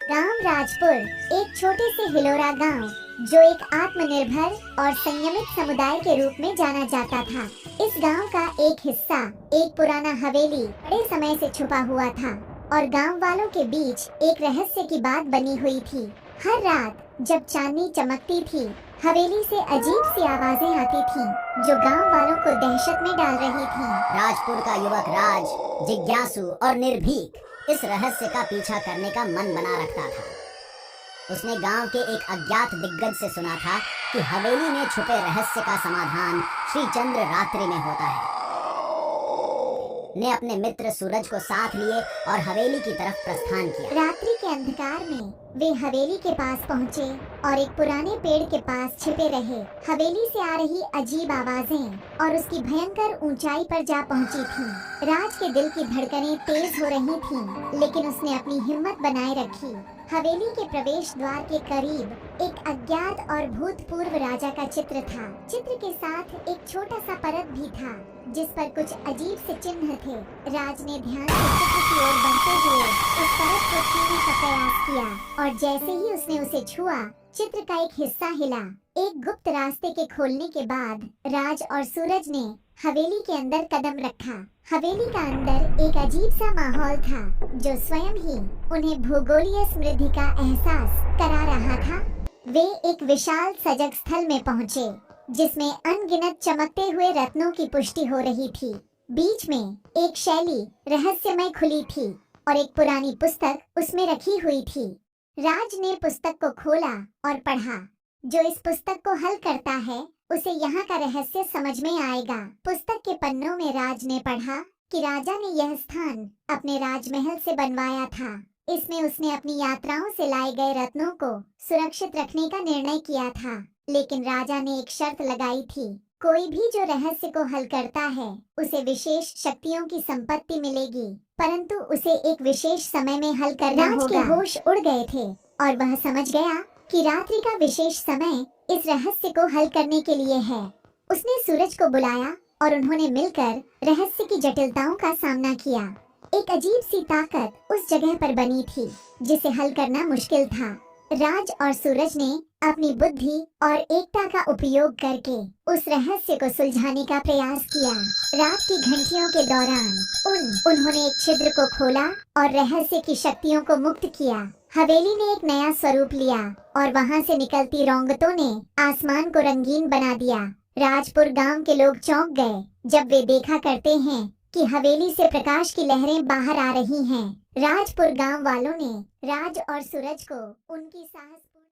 गांव राजपुर एक छोटे से हिलोरा गांव जो एक आत्मनिर्भर और संयमित समुदाय के रूप में जाना जाता था। इस गांव का एक हिस्सा एक पुराना हवेली बड़े समय से छुपा हुआ था और गांव वालों के बीच एक रहस्य की बात बनी हुई थी। हर रात जब चांदनी चमकती थी, हवेली से अजीब सी आवाजें आती थीं, जो गांव वालों को दहशत में डाल रही थीं। राजपुर का युवक राज जिज्ञासु और निर्भीक इस रहस्य का पीछा करने का मन बना रखता था। उसने गांव के एक अज्ञात दिग्गज से सुना था कि हवेली में छुपे रहस्य का समाधान श्री चंद्र रात्रि में होता है। ने अपने मित्र सूरज को साथ लिए और हवेली की तरफ प्रस्थान किया। रात्रि के अंधकार में वे हवेली के पास पहुँचे और एक पुराने पेड़ के पास छिपे रहे। हवेली से आ रही अजीब आवाजें और उसकी भयंकर ऊंचाई पर जा पहुंची थीं। राज के दिल की धड़कनें तेज हो रही थीं, लेकिन उसने अपनी हिम्मत बनाए रखी। हवेली के प्रवेश द्वार के करीब एक अज्ञात और भूतपूर्व राजा का चित्र था। चित्र के साथ एक छोटा सा परत भी था, जिस पर कुछ अजीब से चिन्ह थे। राज ने ध्यान से चित्र की ओर बढ़ते हुए उस परत को छूने का प्रयास किया और जैसे ही उसने उसे छुआ, चित्र का एक हिस्सा हिला। एक गुप्त रास्ते के खोलने के बाद राज और सूरज ने हवेली के अंदर कदम रखा। हवेली का अंदर एक अजीब सा माहौल था, जो स्वयं ही उन्हें भूगोलीय समृद्धि का एहसास करा रहा था। वे एक विशाल सजग स्थल में पहुँचे, जिसमें अनगिनत चमकते हुए रत्नों की पुष्टि हो रही थी। बीच में एक शैली रहस्यमय खुली थी और एक पुरानी पुस्तक उसमें रखी हुई थी। राज ने पुस्तक को खोला और पढ़ा। जो इस पुस्तक को हल करता है, उसे यहाँ का रहस्य समझ में आएगा। पुस्तक के पन्नों में राज ने पढ़ा कि राजा ने यह स्थान अपने राजमहल से बनवाया था। इसमें उसने अपनी यात्राओं से लाए गए रत्नों को सुरक्षित रखने का निर्णय किया था, लेकिन राजा ने एक शर्त लगाई थी। कोई भी जो रहस्य को हल करता है, उसे विशेष शक्तियों की संपत्ति मिलेगी, परंतु उसे एक विशेष समय में हल करना होगा। राज के होश उड़ गए थे और वह समझ गया कि रात्रि का विशेष समय इस रहस्य को हल करने के लिए है। उसने सूरज को बुलाया और उन्होंने मिलकर रहस्य की जटिलताओं का सामना किया। एक अजीब सी ताकत उस जगह पर बनी थी, जिसे हल करना मुश्किल था। राज और सूरज ने अपनी बुद्धि और एकता का उपयोग करके उस रहस्य को सुलझाने का प्रयास किया। रात की घंटियों के दौरान उन्होंने एक छिद्र को खोला और रहस्य की शक्तियों को मुक्त किया। हवेली ने एक नया स्वरूप लिया और वहां से निकलती रौंगतों ने आसमान को रंगीन बना दिया। राजपुर गांव के लोग चौंक गए जब वे देखा करते हैं कि हवेली से प्रकाश की लहरें बाहर आ रही हैं। राजपुर गांव वालों ने राज और सूरज को उनकी साहसपूर्ण